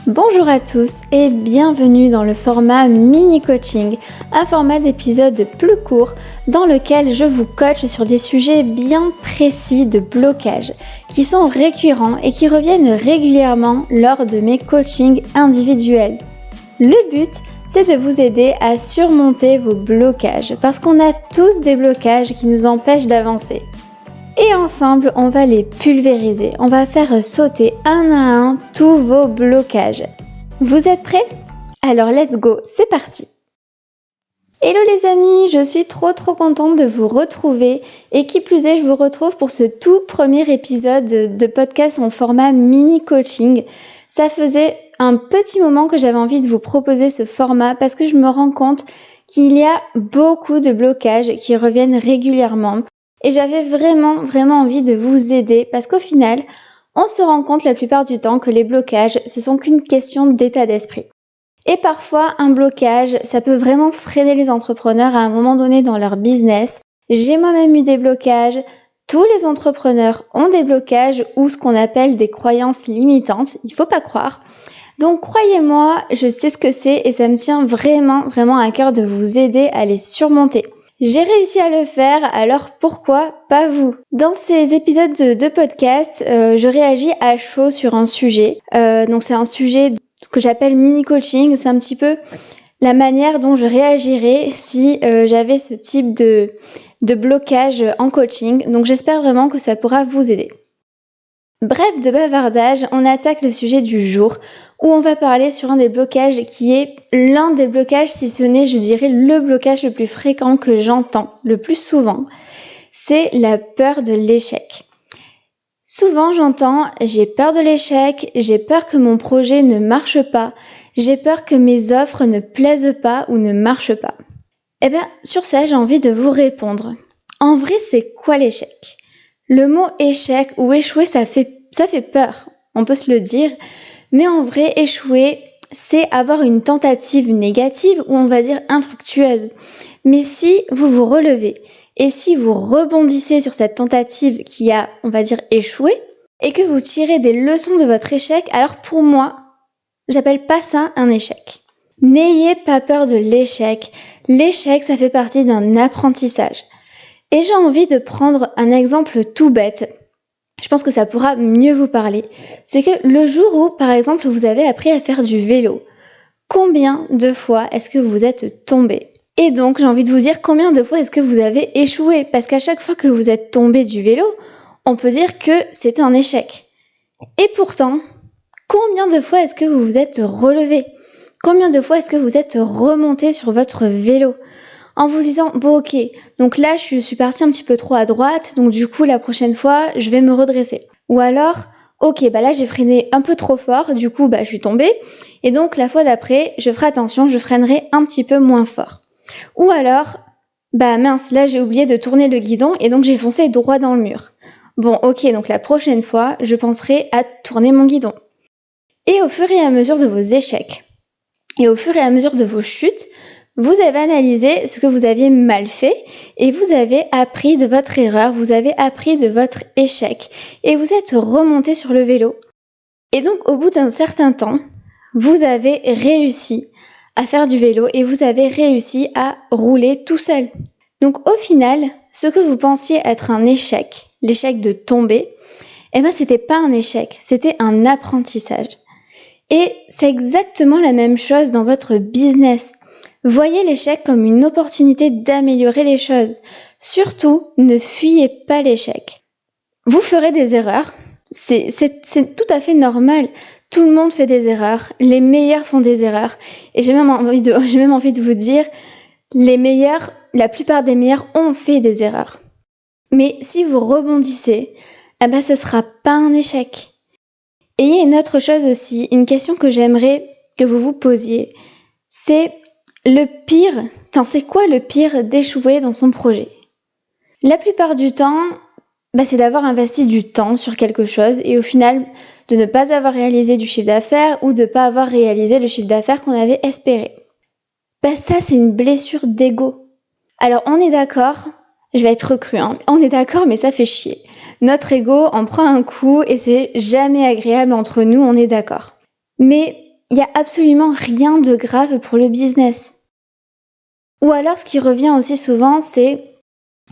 Bonjour à tous et bienvenue dans le format mini coaching, un format d'épisode plus court dans lequel je vous coach sur des sujets bien précis de blocage qui sont récurrents et qui reviennent régulièrement lors de mes coachings individuels. Le but, c'est de vous aider à surmonter vos blocages parce qu'on a tous des blocages qui nous empêchent d'avancer. Et ensemble, on va les pulvériser. On va faire sauter un à un tous vos blocages. Vous êtes prêts ? Alors let's go, c'est parti. Hello les amis, je suis trop contente de vous retrouver et qui plus est, je vous retrouve pour ce tout premier épisode de podcast en format mini coaching. Ça faisait un petit moment que j'avais envie de vous proposer ce format parce que je me rends compte qu'il y a beaucoup de blocages qui reviennent régulièrement. Et j'avais vraiment envie de vous aider parce qu'au final, on se rend compte la plupart du temps que les blocages, ce sont qu'une question d'état d'esprit. Et parfois, un blocage, ça peut vraiment freiner les entrepreneurs à un moment donné dans leur business. J'ai moi-même eu des blocages. Tous les entrepreneurs ont des blocages ou ce qu'on appelle des croyances limitantes. Il faut pas croire. Donc, croyez-moi, je sais ce que c'est et ça me tient vraiment à cœur de vous aider à les surmonter. J'ai réussi à le faire, alors pourquoi pas vous ? Dans ces épisodes de podcast, je réagis à chaud sur un sujet. Donc c'est un sujet que j'appelle mini coaching. C'est un petit peu la manière dont je réagirais si j'avais ce type de blocage en coaching. Donc j'espère vraiment que ça pourra vous aider. Bref de bavardage, on attaque le sujet du jour où on va parler sur un des blocages qui est l'un des blocages, si ce n'est, je dirais, le blocage le plus fréquent que j'entends le plus souvent, c'est la peur de l'échec. Souvent j'entends « j'ai peur de l'échec, j'ai peur que mon projet ne marche pas, j'ai peur que mes offres ne plaisent pas ou ne marchent pas ». Eh bien, sur ça, j'ai envie de vous répondre. En vrai, c'est quoi l'échec ? Le mot échec ou échouer, ça fait peur, on peut se le dire, mais en vrai, échouer, c'est avoir une tentative négative ou on va dire infructueuse. Mais si vous vous relevez et si vous rebondissez sur cette tentative qui a, on va dire, échoué et que vous tirez des leçons de votre échec, alors pour moi, j'appelle pas ça un échec. N'ayez pas peur de l'échec. L'échec, ça fait partie d'un apprentissage. Et j'ai envie de prendre un exemple tout bête. Je pense que ça pourra mieux vous parler. C'est que le jour où, par exemple, vous avez appris à faire du vélo, combien de fois est-ce que vous êtes tombé ? Et donc, j'ai envie de vous dire combien de fois est-ce que vous avez échoué ? Parce qu'à chaque fois que vous êtes tombé du vélo, on peut dire que c'est un échec. Et pourtant, combien de fois est-ce que vous vous êtes relevé ? Combien de fois est-ce que vous êtes remonté sur votre vélo ? En vous disant, bon ok, donc là je suis partie un petit peu trop à droite, donc du coup la prochaine fois je vais me redresser. Ou alors, ok, là j'ai freiné un peu trop fort, du coup je suis tombée, et donc la fois d'après je ferai attention, je freinerai un petit peu moins fort. Ou alors, mince, là j'ai oublié de tourner le guidon et donc j'ai foncé droit dans le mur. Bon ok, donc la prochaine fois je penserai à tourner mon guidon. Et au fur et à mesure de vos échecs, et au fur et à mesure de vos chutes, vous avez analysé ce que vous aviez mal fait et vous avez appris de votre erreur, vous avez appris de votre échec et vous êtes remonté sur le vélo. Et donc au bout d'un certain temps, vous avez réussi à faire du vélo et vous avez réussi à rouler tout seul. Donc au final, ce que vous pensiez être un échec, l'échec de tomber, c'était pas un échec, c'était un apprentissage. Et c'est exactement la même chose dans votre business. Voyez l'échec comme une opportunité d'améliorer les choses. Surtout, ne fuyez pas l'échec. Vous ferez des erreurs. C'est tout à fait normal. Tout le monde fait des erreurs. Les meilleurs font des erreurs. Et j'ai même envie de vous dire, la plupart des meilleurs ont fait des erreurs. Mais si vous rebondissez, ce sera pas un échec. Et il y a une autre chose aussi, une question que j'aimerais que vous vous posiez. C'est c'est quoi le pire d'échouer dans son projet ? La plupart du temps, c'est d'avoir investi du temps sur quelque chose et au final, de ne pas avoir réalisé du chiffre d'affaires ou de ne pas avoir réalisé le chiffre d'affaires qu'on avait espéré. Ça, c'est une blessure d'ego. Alors, on est d'accord, je vais être cru, on est d'accord, mais ça fait chier. Notre ego en prend un coup et c'est jamais agréable entre nous, on est d'accord. Mais il n'y a absolument rien de grave pour le business. Ou alors, ce qui revient aussi souvent, c'est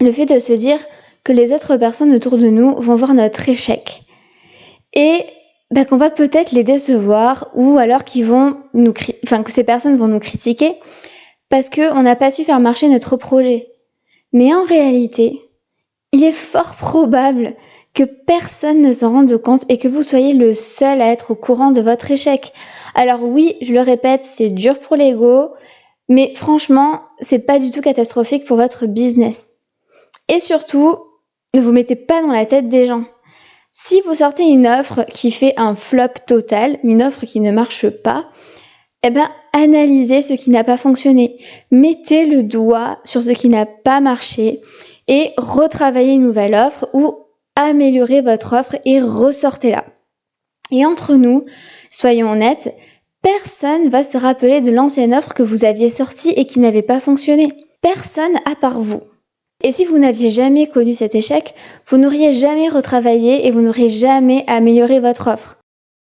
le fait de se dire que les autres personnes autour de nous vont voir notre échec. Et qu'on va peut-être les décevoir, ou alors que ces personnes vont nous critiquer parce qu'on n'a pas su faire marcher notre projet. Mais en réalité, il est fort probable que personne ne s'en rende compte et que vous soyez le seul à être au courant de votre échec. Alors oui, je le répète, c'est dur pour l'ego, mais franchement, c'est pas du tout catastrophique pour votre business. Et surtout, ne vous mettez pas dans la tête des gens. Si vous sortez une offre qui fait un flop total, une offre qui ne marche pas, analysez ce qui n'a pas fonctionné. Mettez le doigt sur ce qui n'a pas marché et retravaillez une nouvelle offre ou améliorez votre offre et ressortez-la. Et entre nous, soyons honnêtes, personne va se rappeler de l'ancienne offre que vous aviez sortie et qui n'avait pas fonctionné. Personne à part vous. Et si vous n'aviez jamais connu cet échec, vous n'auriez jamais retravaillé et vous n'auriez jamais amélioré votre offre.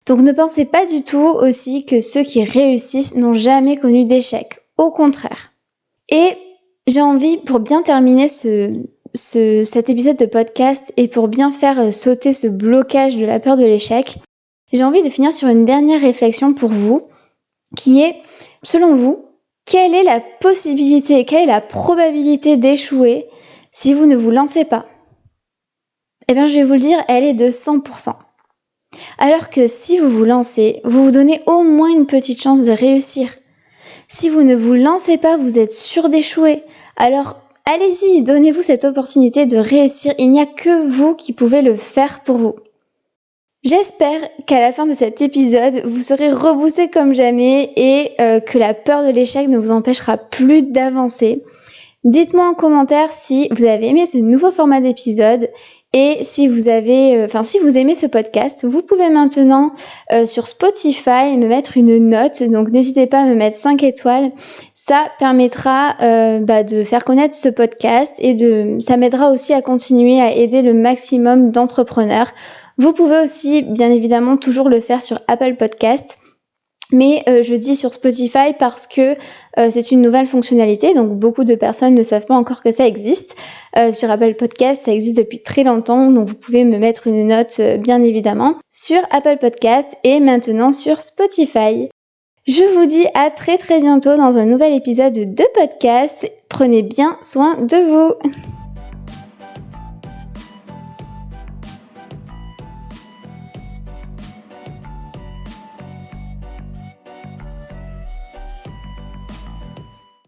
Donc ne pensez pas du tout aussi que ceux qui réussissent n'ont jamais connu d'échec. Au contraire. Et j'ai envie, pour bien terminer cet épisode de podcast et pour bien faire sauter ce blocage de la peur de l'échec, j'ai envie de finir sur une dernière réflexion pour vous, qui est, selon vous, quelle est la possibilité, quelle est la probabilité d'échouer si vous ne vous lancez pas? Je vais vous le dire, elle est de 100%. Alors que si vous vous lancez, vous vous donnez au moins une petite chance de réussir. Si vous ne vous lancez pas, vous êtes sûr d'échouer. Alors, allez-y, donnez-vous cette opportunité de réussir. Il n'y a que vous qui pouvez le faire pour vous. J'espère qu'à la fin de cet épisode, vous serez reboosté comme jamais et que la peur de l'échec ne vous empêchera plus d'avancer. Dites-moi en commentaire si vous avez aimé ce nouveau format d'épisode et si vous aimez ce podcast, vous pouvez maintenant sur Spotify me mettre une note. Donc n'hésitez pas à me mettre 5 étoiles. Ça permettra de faire connaître ce podcast et ça m'aidera aussi à continuer à aider le maximum d'entrepreneurs. Vous pouvez aussi, bien évidemment, toujours le faire sur Apple Podcast. Mais je dis sur Spotify parce que c'est une nouvelle fonctionnalité, donc beaucoup de personnes ne savent pas encore que ça existe. Sur Apple Podcast, ça existe depuis très longtemps, donc vous pouvez me mettre une note bien évidemment sur Apple Podcast et maintenant sur Spotify. Je vous dis à très très bientôt dans un nouvel épisode de podcast. Prenez bien soin de vous.